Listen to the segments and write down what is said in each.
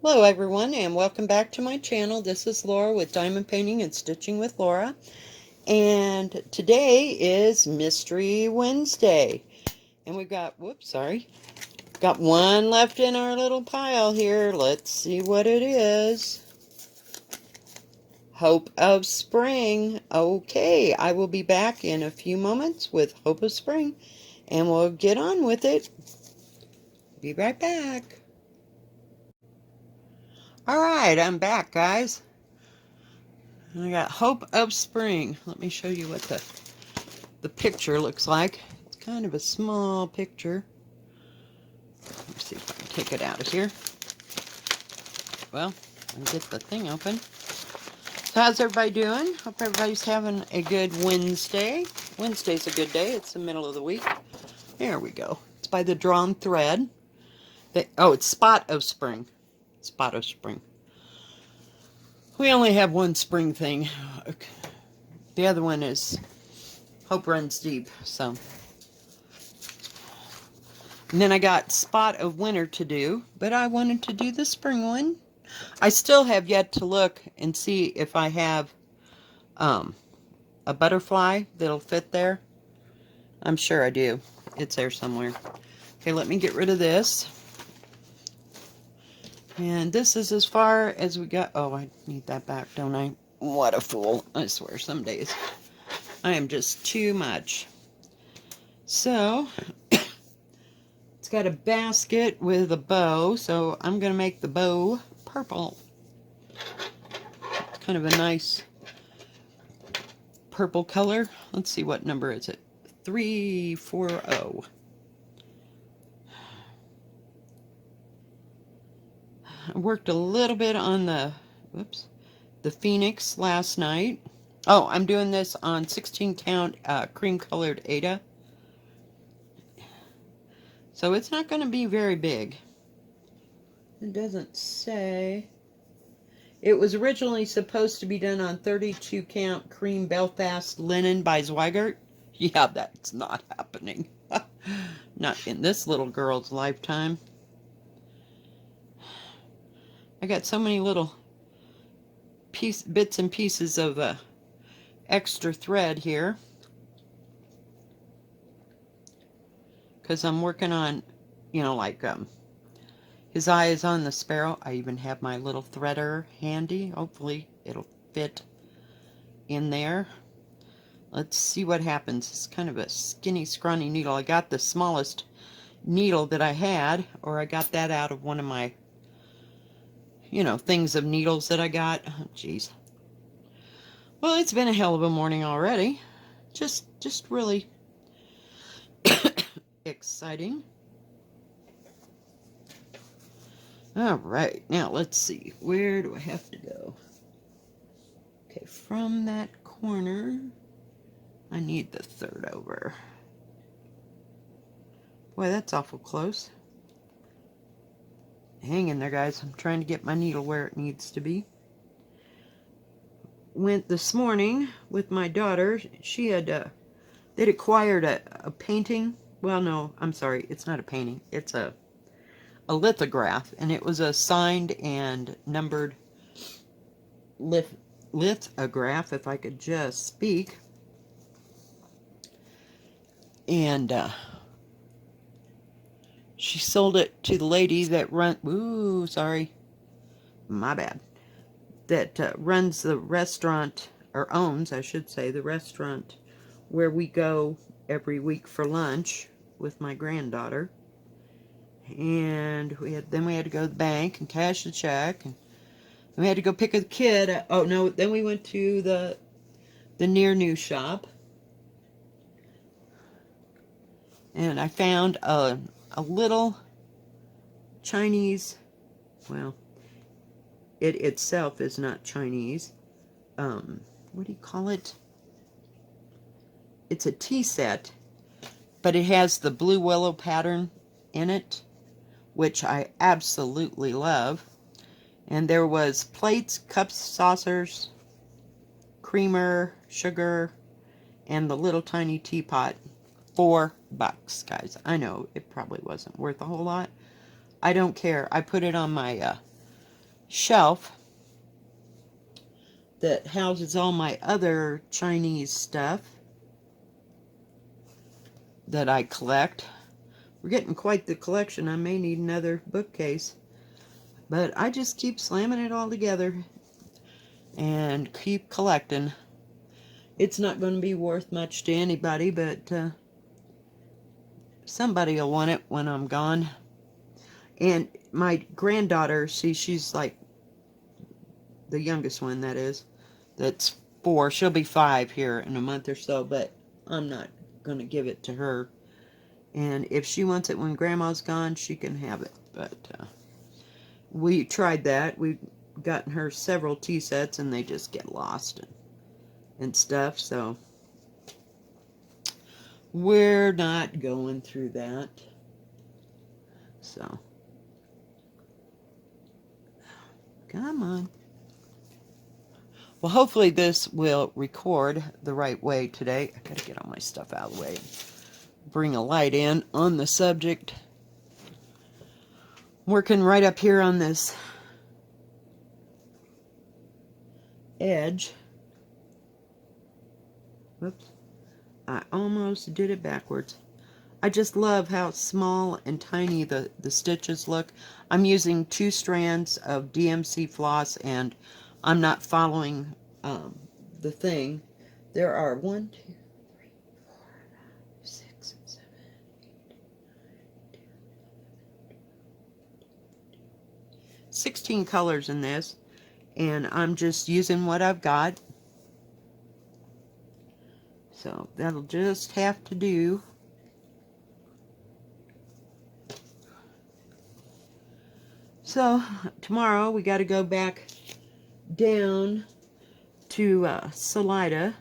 Hello everyone and welcome back to my channel. This is Laura with Diamond Painting and Stitching with Laura. And today is Mystery Wednesday. And we've got, got one left in our little pile here. Let's see what it is. Hope of Spring. Okay, I will be back in a few moments with Hope of Spring. And we'll get on with it. Be right back. Alright, I'm back, guys. I got Hope of Spring. Let me show you what the picture looks like. It's kind of a small picture. Let's see if I can take it out of here. Well, I'll get the thing open. So how's everybody doing? Hope everybody's having a good Wednesday. Wednesday's a good day. It's the middle of the week. There we go. It's by the Drawn Thread. It's Spot of Spring. Spot of Spring. We only have one spring thing. The other one is Hope Runs Deep, so. And then I got Spot of Winter to do, but I wanted to do the spring one. I still have yet to look and see if I have a butterfly that'll fit there. I'm sure I do. It's there somewhere. Okay, let me get rid of this. And this is as far as we got. Oh, I need that back, don't I? What a fool. I swear, some days I am just too much. So, it's got a basket with a bow, so I'm going to make the bow purple. It's kind of a nice purple color. Let's see, what number is it? 340. I worked a little bit on the Phoenix last night. Oh, I'm doing this on 16 count cream colored Ada. So it's not going to be very big. It doesn't say. It was originally supposed to be done on 32 count cream Belfast linen by Zweigart. Yeah, that's not happening. Not in this little girl's lifetime. I got so many little bits and pieces of extra thread here. Because I'm working on, like his eye is on the sparrow. I even have my little threader handy. Hopefully it'll fit in there. Let's see what happens. It's kind of a skinny, scrawny needle. I got the smallest needle that I had, or I got that out of one of my, things of needles that I got. Oh, jeez. Well, it's been a hell of a morning already. Just really exciting. All right, now let's see. Where do I have to go? Okay, from that corner, I need the third over. Boy, that's awful close. Hang in there, guys. I'm trying to get my needle where it needs to be. Went this morning with my daughter. She had, they'd acquired a painting. Well, no, I'm sorry. It's not a painting. It's a lithograph, and it was a signed and numbered lithograph, if I could just speak. And she sold it to the lady that my bad, that runs the restaurant, or owns, I should say, the restaurant where we go every week for lunch with my granddaughter. And then we had to go to the bank and cash the check, and we had to go pick a kid. Oh no, then we went to the near new shop, and I found a little Chinese, well, it itself is not Chinese. What do you call it? It's a tea set, but it has the blue willow pattern in it, which I absolutely love. And there was plates, cups, saucers, creamer, sugar, and the little tiny teapot. $4, guys. I know it probably wasn't worth a whole lot. I don't care. I put it on my shelf that houses all my other Chinese stuff that I collect. We're getting quite the collection. I may need another bookcase. But I just keep slamming it all together and keep collecting. It's not going to be worth much to anybody, but somebody will want it when I'm gone. And my granddaughter, she's like the youngest one, that is. That's 4. She'll be 5 here in a month or so, but I'm not going to give it to her. And if she wants it when Grandma's gone, she can have it. But we tried that. We've gotten her several tea sets, and they just get lost and stuff, so we're not going through that. So, come on. Well, hopefully this will record the right way today. I gotta get all my stuff out of the way and bring a light in on the subject. Working right up here on this edge. Whoops. I almost did it backwards. I just love how small and tiny the stitches look. I'm using 2 strands of DMC floss, and I'm not following the thing. There are 1, 2, 3, 4, 5, 6, 7, 8, 9, 10, 16 colors in this, and I'm just using what I've got. So that'll just have to do. So tomorrow we got to go back down to Salida,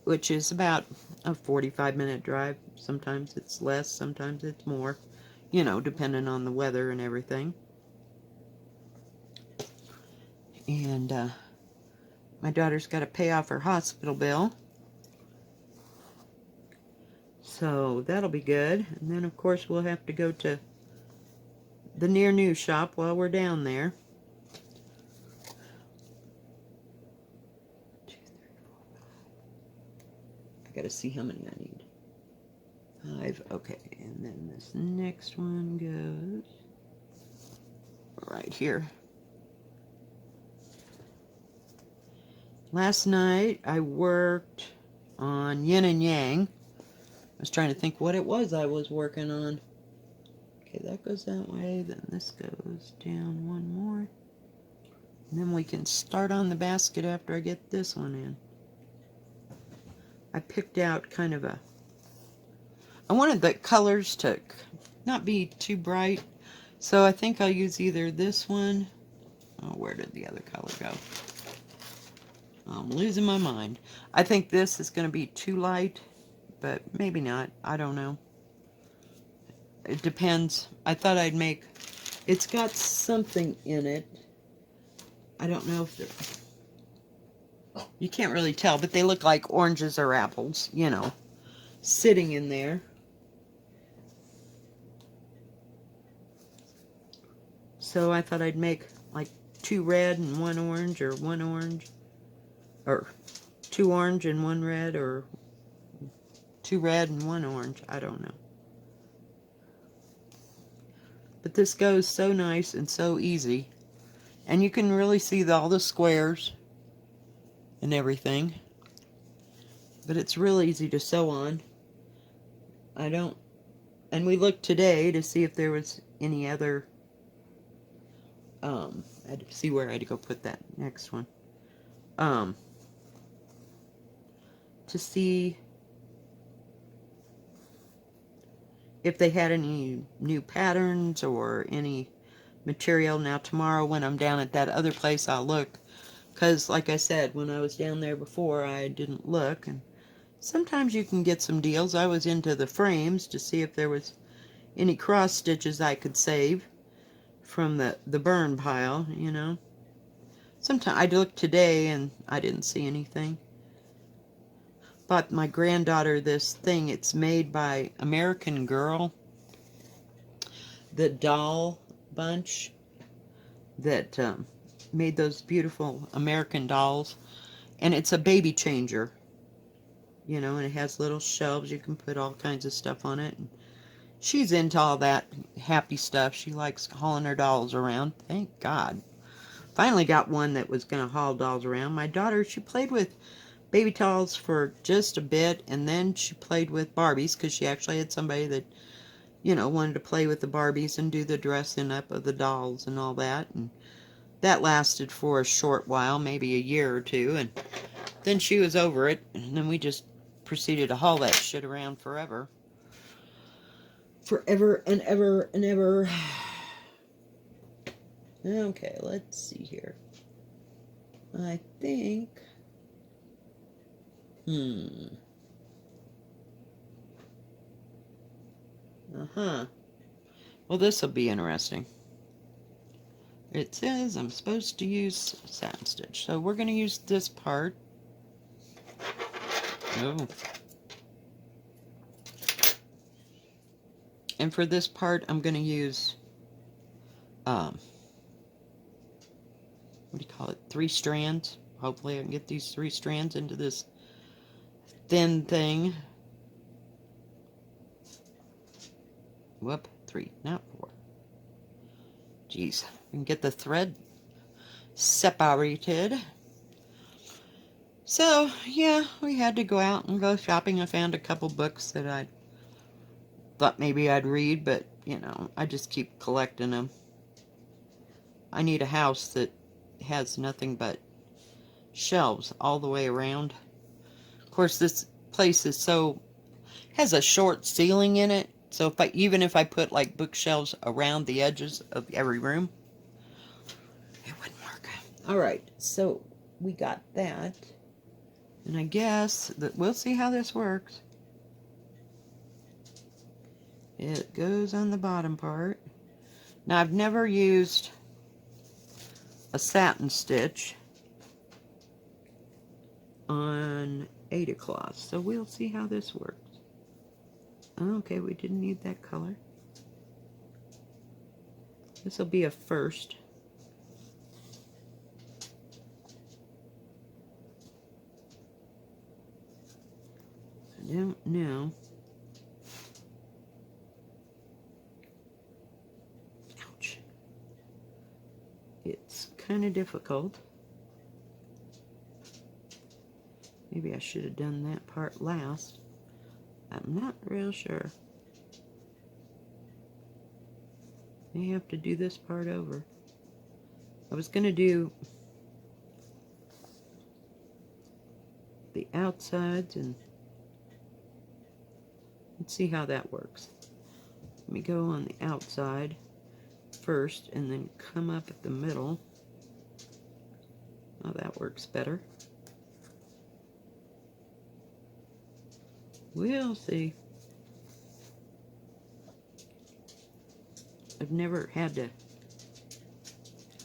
which is about a 45-minute drive. Sometimes it's less, sometimes it's more, you know, depending on the weather and everything. And my daughter's got to pay off her hospital bill. So that'll be good. And then, of course, we'll have to go to the near new shop while we're down there. 2, 3, 4, 5. I gotta see how many I need. 5. Okay, and then this next one goes right here. Last night I worked on Yin and Yang. I was trying to think what it was I was working on. Okay, that goes that way, then this goes down one more. And then we can start on the basket after I get this one in. I picked out kind of I wanted the colors to not be too bright, so I think I'll use either this one. Oh, where did the other color go? I'm losing my mind. I think this is going to be too light, but maybe not. I don't know. It depends. I thought I'd make... It's got something in it. I don't know if they're... You can't really tell, but they look like oranges or apples, you know, sitting in there. So I thought I'd make like 2 red and 1 orange, or 1 orange, or 2 orange and 1 red, or 2 red and 1 orange. I don't know. But this goes so nice and so easy. And you can really see all the squares and everything. But it's real easy to sew on. And we looked today to see if there was any other... I had to see where I had to go put that next one. To see if they had any new patterns or any material. Now tomorrow when I'm down at that other place, I'll look, because like I said, when I was down there before, I didn't look, and sometimes you can get some deals. I was into the frames to see if there was any cross stitches I could save from the burn pile, you know. Sometimes I looked today and I didn't see anything. Bought my granddaughter this thing. It's made by American Girl, the doll bunch. that made those beautiful American dolls. And it's a baby changer, you know, and it has little shelves. You can put all kinds of stuff on it. And she's into all that happy stuff. She likes hauling her dolls around. Thank God. Finally got one that was going to haul dolls around. My daughter, she played with baby dolls for just a bit, and then she played with Barbies because she actually had somebody that, you know, wanted to play with the Barbies and do the dressing up of the dolls and all that. And that lasted for a short while, maybe a year or two, and then she was over it, and then we just proceeded to haul that shit around forever. Forever and ever and ever. Okay, let's see here. I think... Uh-huh. Well, this will be interesting. It says I'm supposed to use satin stitch, so we're going to use this part. Oh. And for this part, I'm going to use, what do you call it, 3 strands. Hopefully I can get these 3 strands into this thin thing. Whoop, 3, not 4. Jeez, we can get the thread separated. So, yeah, we had to go out and go shopping. I found a couple books that I thought maybe I'd read, but, you know, I just keep collecting them. I need a house that has nothing but shelves all the way around. Of course, this place is has a short ceiling in it, so even if I put like bookshelves around the edges of every room, it wouldn't work. Alright, so we got that. And I guess that we'll see how this works. It goes on the bottom part. Now, I've never used a satin stitch on Ada cloth, so we'll see how this works. Okay, we didn't need that color. This will be a first. I don't know. Ouch. It's kind of difficult. Maybe I should have done that part last. I'm not real sure. May have to do this part over. I was going to do the outsides, and let's see how that works. Let me go on the outside first and then come up at the middle. Oh, that works better. We'll see. I've never had to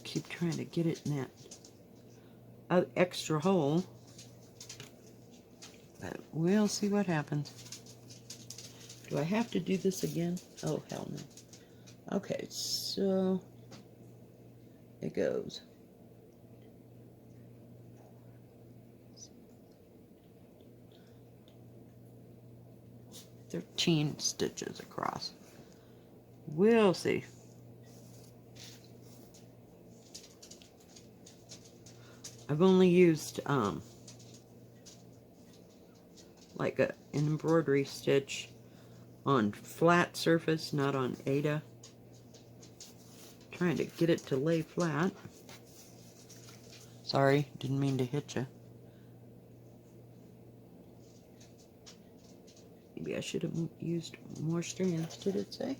keep trying to get it in that extra hole. But we'll see what happens. Do I have to do this again? Oh, hell no. Okay, so it goes. "13 stitches across." We'll see. I've only used like an embroidery stitch on flat surface, not on Ada. Trying to get it to lay flat. Sorry, didn't mean to hit you. Maybe I should have used more strands, did it say?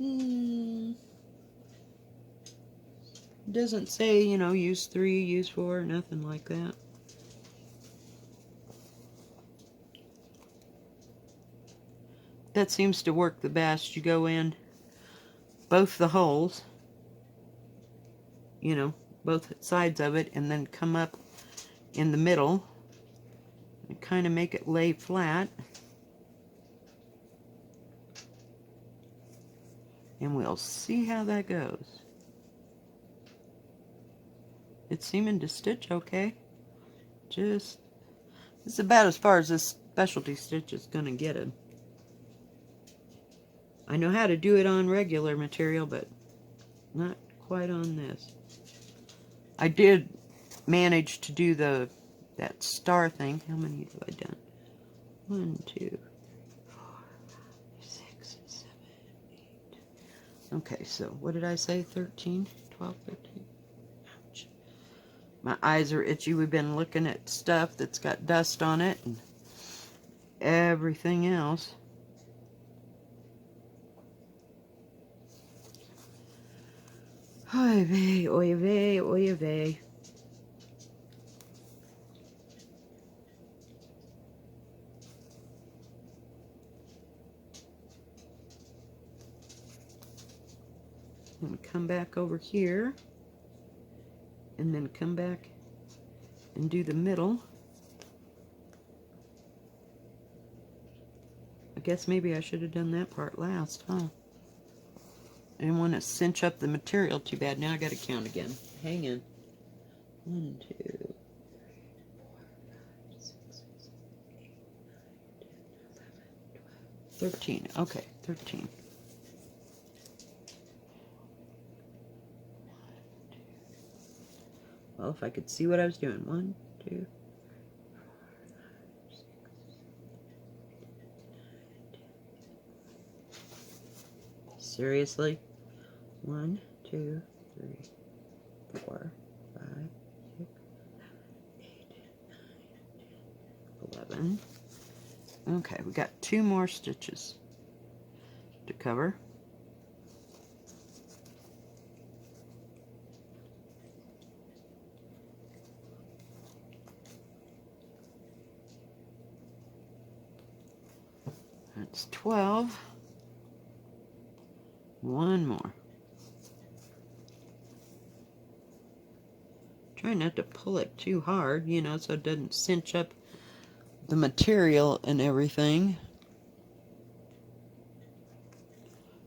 It doesn't say, you know, use 3, use 4, nothing like that. That seems to work the best. You go in both the holes, you know, both sides of it, and then come up in the middle and kind of make it lay flat. And we'll see how that goes. it's seeming to stitch okay. Just, it's about as far as this specialty stitch is gonna get it. I know how to do it on regular material, but not quite on this. I did manage to do that star thing. How many have I done? 1, 2, 4, 6, 7, 8. Okay, so what did I say? 13, 12, 13. Ouch. My eyes are itchy. We've been looking at stuff that's got dust on it and everything else. Oy vey, oy vey, oy vey. I'm going to come back over here and then come back and do the middle. I guess maybe I should have done that part last, huh? I didn't want to cinch up the material too bad. Now I got to count again. Hang in. 1, 2, 3, 4, 5, 6, 7, 8, 9, 10, 11, 12, 13. Okay, 13. 1, 2. Well, if I could see what I was doing. 1, 2, 4, 5, 6, 7, 8, 9, 10. Seriously? 1, 2, 3, 4, 5, 6, 8, 9, 10, 11. Okay, we got 2 more stitches to cover. That's 12. 1 more. Try not to pull it too hard, you know, so it doesn't cinch up the material and everything.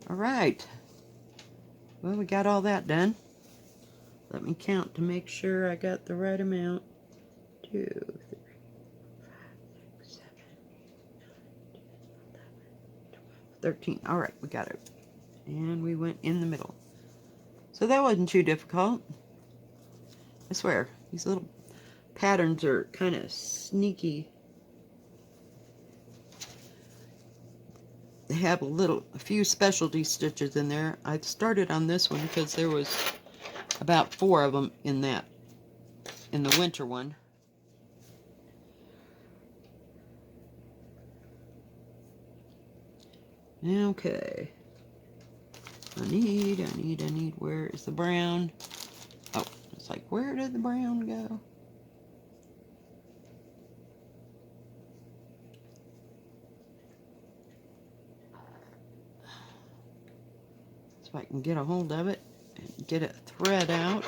Alright. Well, we got all that done. Let me count to make sure I got the right amount. 2, 3, 4, 5, 6, 7, 8, 9, 10, 11, 12, 13. Alright, we got it. And we went in the middle. So that wasn't too difficult. I swear, these little patterns are kind of sneaky. They have a few specialty stitches in there. I started on this one because there was about 4 of them in the winter one. Okay. I need, where is the brown? Oh, it's like, where did the brown go? So I can get a hold of it and get a thread out.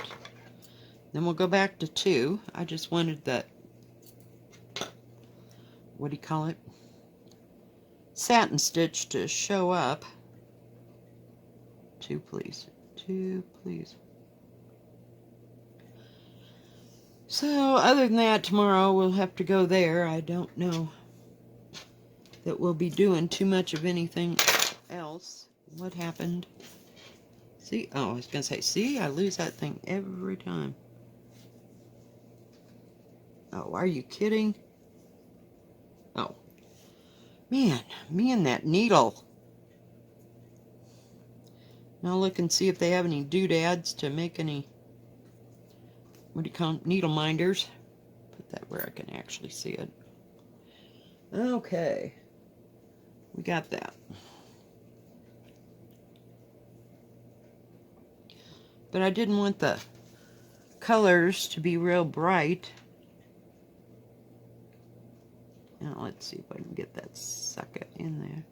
Then we'll go back to 2. I just wanted that, what do you call it? Satin stitch to show up. 2, please. 2, please. So, other than that, tomorrow we'll have to go there. I don't know that we'll be doing too much of anything else. What happened? See? Oh, I was going to say, see? I lose that thing every time. Oh, are you kidding? Oh. Man, me and that needle. Now look and see if they have any doodads to make any, what do you call them, needle minders. Put that where I can actually see it. Okay. We got that. But I didn't want the colors to be real bright. Now let's see if I can get that sucker in there.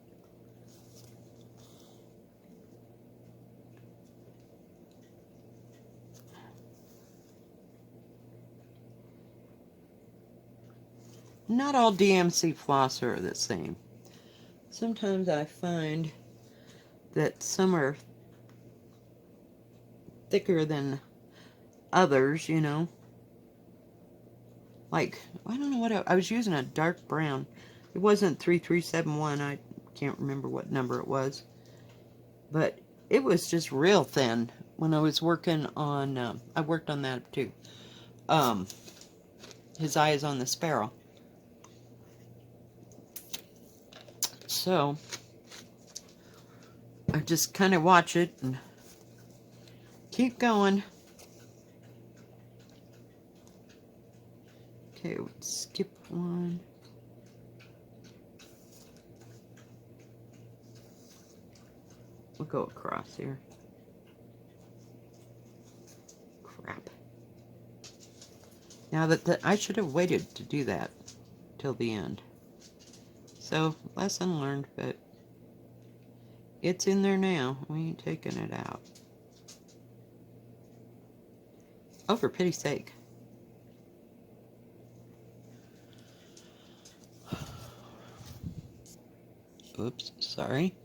Not all DMC floss are the same. Sometimes I find that some are thicker than others, you know. Like, I don't know what I was using, a dark brown. It wasn't 3371. I can't remember what number it was. But it was just real thin when I was working on, I worked on that too. His Eyes on the Sparrow. So, I just kind of watch it and keep going. Okay, skip one. We'll go across here. Crap. Now I should have waited to do that till the end. So, lesson learned, but it's in there now. We ain't taking it out. Oh, for pity's sake. Oops, sorry.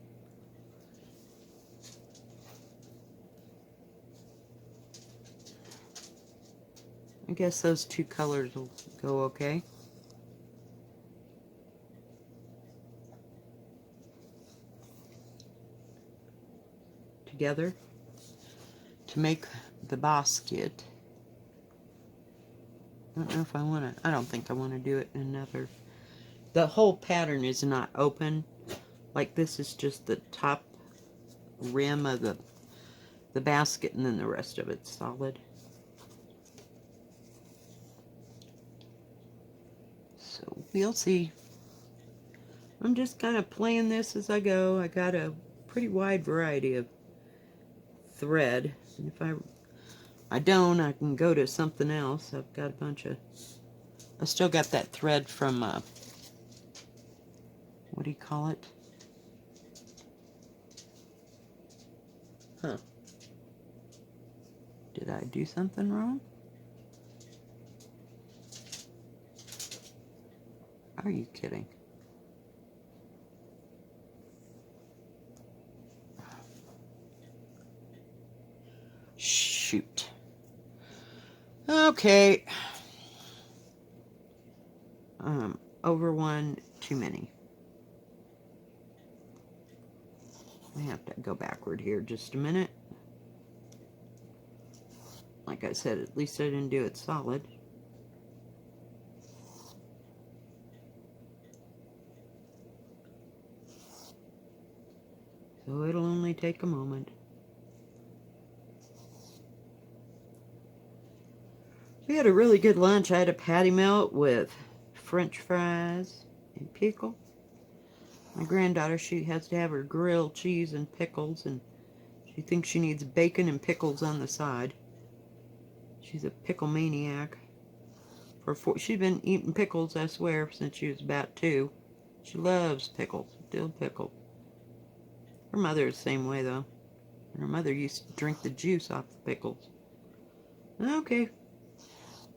I guess those two colors will go okay. Together to make the basket. I don't know if I want to, I don't think I want to do it in another. The whole pattern is not open. Like this is just the top rim of the basket, and then the rest of it's solid. So we'll see. I'm just kind of playing this as I go. I got a pretty wide variety of thread. And if I don't, I can go to something else. I've got a bunch of, I still got that thread from, what do you call it? Huh. Did I do something wrong? Are you kidding? Shoot. Okay. Over one too many. I have to go backward here just a minute. Like I said, at least I didn't do it solid. So it'll only take a moment. We had a really good lunch. I had a patty melt with French fries and pickle. My granddaughter, she has to have her grilled cheese and pickles, and she thinks she needs bacon and pickles on the side. She's a pickle maniac. She's been eating pickles, I swear, since she was about 2. She loves pickles, dill pickle. Her mother is the same way, though. And her mother used to drink the juice off the pickles. Okay.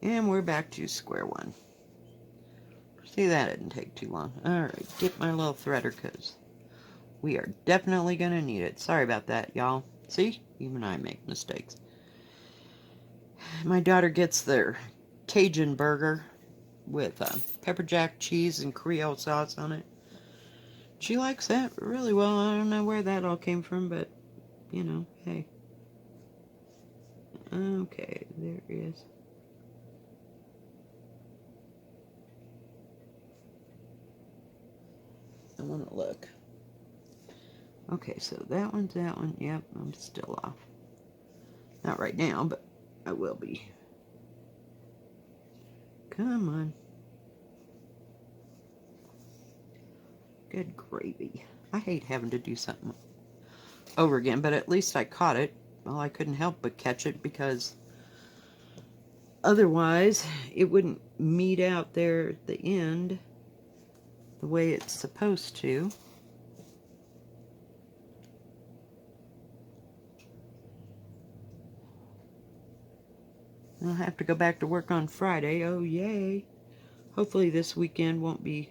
And we're back to square one. See, that didn't take too long. Alright, get my little threader, because we are definitely going to need it. Sorry about that, y'all. See? Even I make mistakes. My daughter gets their Cajun burger with pepper jack cheese and Creole sauce on it. She likes that really well. I don't know where that all came from, but, you know, hey. Okay, there is. I want to look. Okay, so that one's that one. Yep, I'm still off. Not right now, but I will be. Come on. Good gravy. I hate having to do something over again, but at least I caught it. Well, I couldn't help but catch it because otherwise it wouldn't meet out there at the end the way it's supposed to. I'll have to go back to work on Friday. Oh, yay. Hopefully this weekend won't be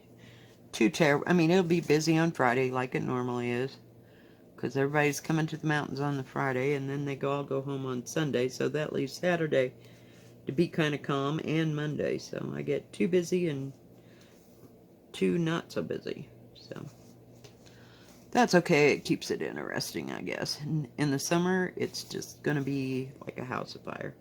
too terrible. I mean, it'll be busy on Friday like it normally is. because everybody's coming to the mountains on the Friday, and then they all go home on Sunday, so that leaves Saturday to be kind of calm, and Monday, so I get too busy and too not so busy, so that's okay. It keeps it interesting, I guess. In the summer, it's just going to be like a house of fire.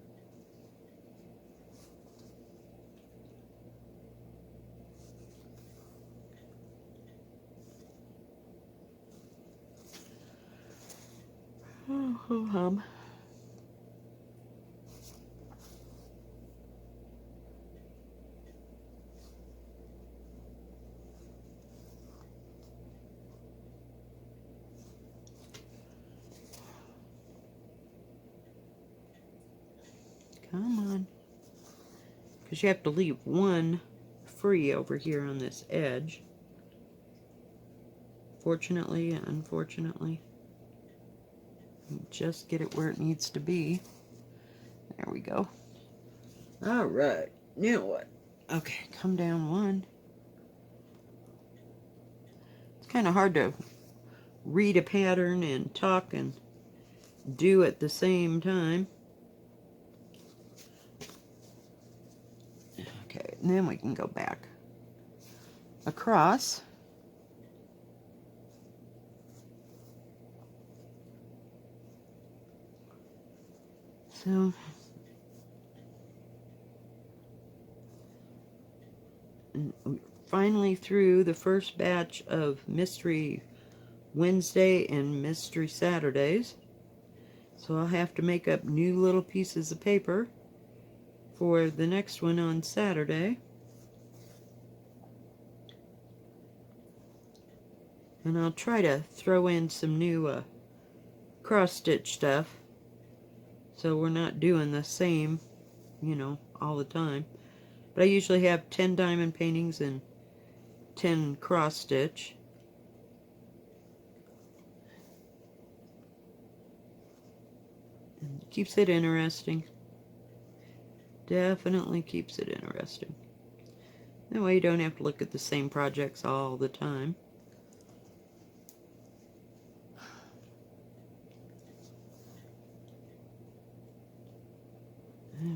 Oh, hum. Come on. Because you have to leave one free over here on this edge. Fortunately, unfortunately. Just get it where it needs to be. There we go. Alright. Now what? Okay, come down one. It's kind of hard to read a pattern and talk and do at the same time. Okay, and then we can go back across. So, finally through the first batch of Mystery Wednesday and Mystery Saturdays. So I'll have to make up new little pieces of paper for the next one on Saturday. And I'll try to throw in some new cross-stitch stuff, so we're not doing the same, you know, all the time. But I usually have 10 diamond paintings and 10 cross-stitch. And it keeps it interesting. Definitely keeps it interesting. That way you don't have to look at the same projects all the time.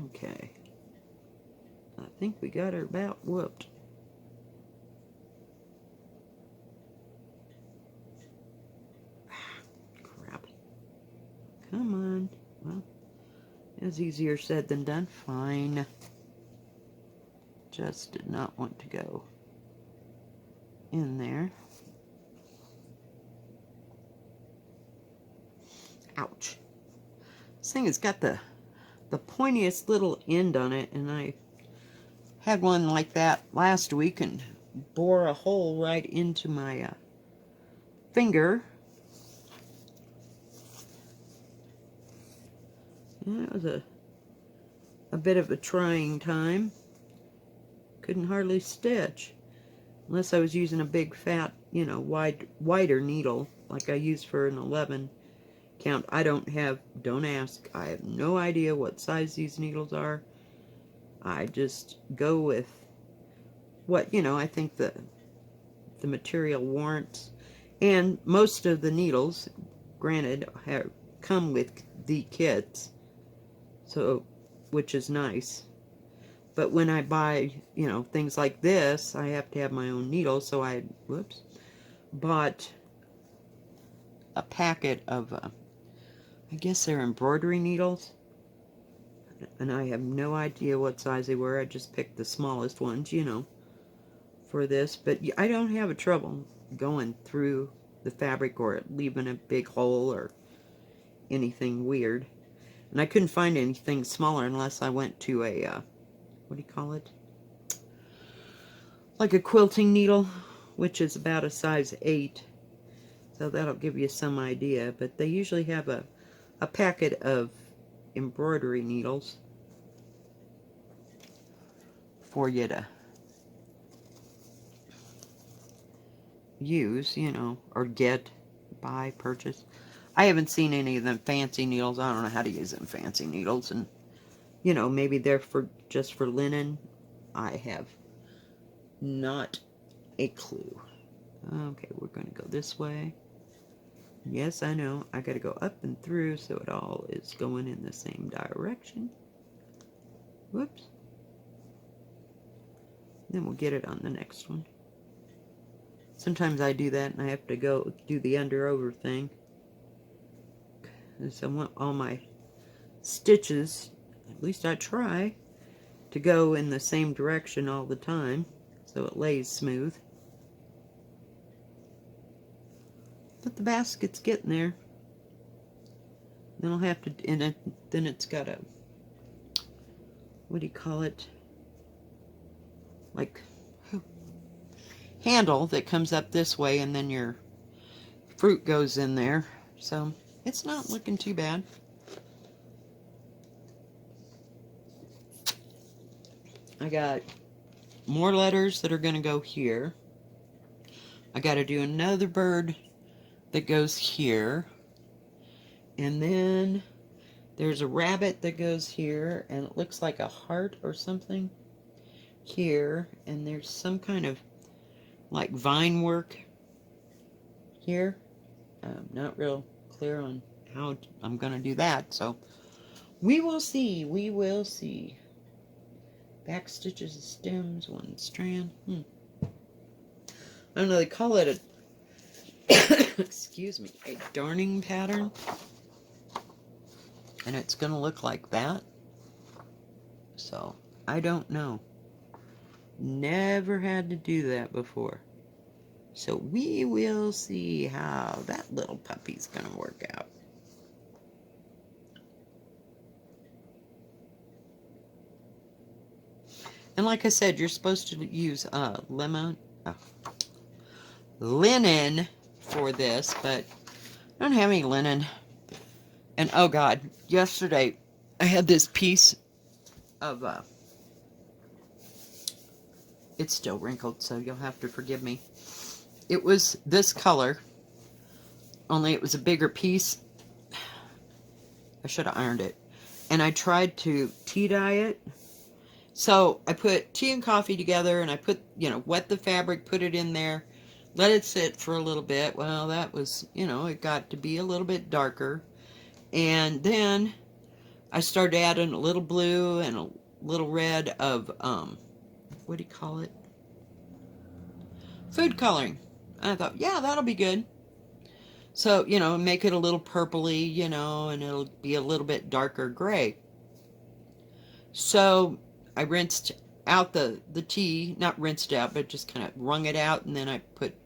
Okay. I think we got her about whooped. Crap. Come on. Well, it was easier said than done. Fine. Just did not want to go in there. Ouch. This thing has got the pointiest little end on it, and I had one like that last week and bore a hole right into my finger. And it was a bit of a trying time. Couldn't hardly stitch unless I was using a big fat, you know, wider needle like I use for an 11 count. Don't ask. I have no idea what size these needles are. I just go with what, you know, I think the material warrants. And most of the needles, granted, come with the kits, so, which is nice. But when I buy, you know, things like this, I have to have my own needles, so I, bought a packet of, I guess they're embroidery needles. And I have no idea what size they were. I just picked the smallest ones, you know, for this. But I don't have a trouble going through the fabric or leaving a big hole or anything weird. And I couldn't find anything smaller unless I went to a, what do you call it? Like a quilting needle, which is about a size 8. So that'll give you some idea. But they usually have a packet of embroidery needles for you to use, you know, or buy, purchase. I haven't seen any of them fancy needles. I don't know how to use them fancy needles, and you know, maybe they're just for linen. I have not a clue. Okay, we're going to go this way. Yes, I know. I gotta go up and through so it all is going in the same direction. Whoops. Then we'll get it on the next one. Sometimes I do that and I have to go do the under-over thing. Because I want all my stitches, at least I try, to go in the same direction all the time so it lays smooth. But the basket's getting there. Then I'll have to, then it's got a, what do you call it? Like handle that comes up this way, and then your fruit goes in there. So it's not looking too bad. I got more letters that are going to go here. I got to do another bird that goes here. And then there's a rabbit that goes here, and it looks like a heart or something here. And there's some kind of like vine work here. I'm not real clear on how I'm going to do that, so we will see. We will see. Back stitches, stems, one strand. I don't know, they call it a excuse me, a darning pattern, and it's going to look like that. So I don't know. Never had to do that before. So we will see how that little puppy's going to work out. And like I said, you're supposed to use linen for this, but I don't have any linen. And oh God, yesterday I had this piece of, it's still wrinkled, so you'll have to forgive me. It was this color, only it was a bigger piece. I should have ironed it. And I tried to tea dye it. So I put tea and coffee together, and I put, wet the fabric, put it in there, let it sit for a little bit. Well, that was, it got to be a little bit darker. And then I started adding a little blue and a little red of, what do you call it? Food coloring. And I thought, yeah, that'll be good. So, make it a little purpley, and it'll be a little bit darker gray. So I rinsed out the tea, not rinsed out, but just kind of wrung it out, and then I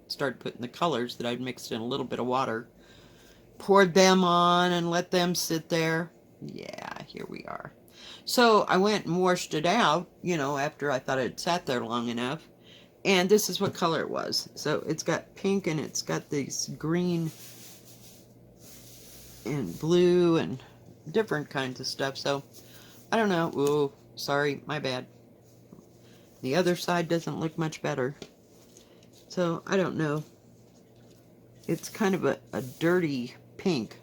started putting the colors that I'd mixed in a little bit of water. Poured them on and let them sit there. Yeah, here we are. So I went and washed it out, after I thought it had sat there long enough. And this is what color it was. So it's got pink, and it's got these green and blue and different kinds of stuff. So I don't know. Ooh, sorry, my bad. The other side doesn't look much better. So I don't know. It's kind of a dirty pink,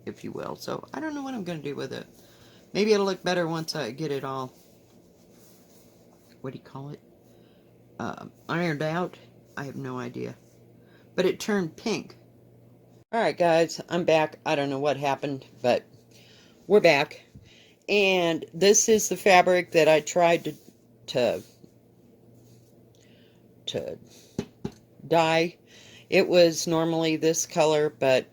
if you will. So I don't know what I'm going to do with it. Maybe it'll look better once I get it all, what do you call it? Ironed out. I have no idea. But it turned pink. Alright guys, I'm back. I don't know what happened, but we're back. And this is the fabric that I tried to dye. It was normally this color, but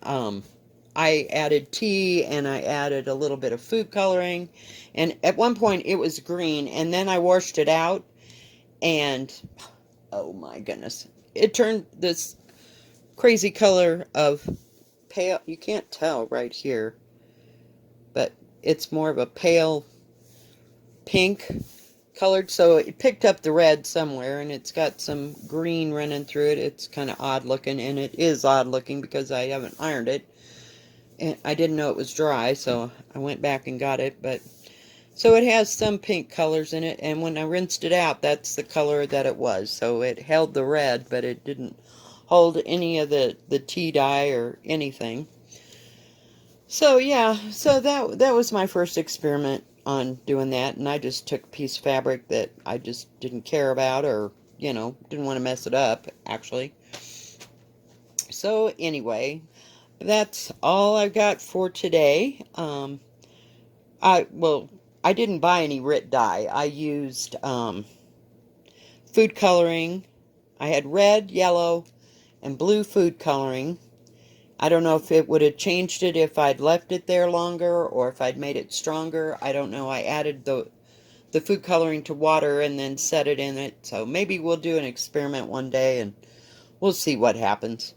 I added tea and I added a little bit of food coloring. And at one point it was green, and then I washed it out, and oh my goodness, it turned this crazy color of pale. You can't tell right here, but it's more of a pale pink colored. So it picked up the red somewhere, and it's got some green running through it. It's kind of odd looking, and it is odd looking because I haven't ironed it, and I didn't know it was dry, so I went back and got it. But so it has some pink colors in it, and when I rinsed it out, that's the color that it was. So it held the red, but it didn't hold any of the tea dye or anything. So yeah, so that was my first experiment on doing that, and I just took a piece of fabric that I just didn't care about, or didn't want to mess it up, actually. So anyway, that's all I've got for today. I didn't buy any RIT dye. I used food coloring. I had red, yellow, and blue food coloring. I don't know if it would have changed it if I'd left it there longer or if I'd made it stronger. I don't know. I added the food coloring to water and then set it in it. So maybe we'll do an experiment one day and we'll see what happens.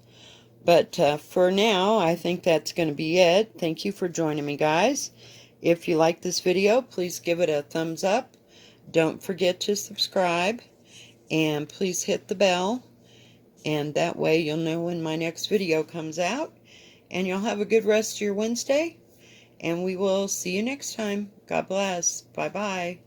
But for now, I think that's going to be it. Thank you for joining me, guys. If you like this video, please give it a thumbs up. Don't forget to subscribe. And please hit the bell. And that way you'll know when my next video comes out. And you'll have a good rest of your Wednesday. And we will see you next time. God bless. Bye-bye.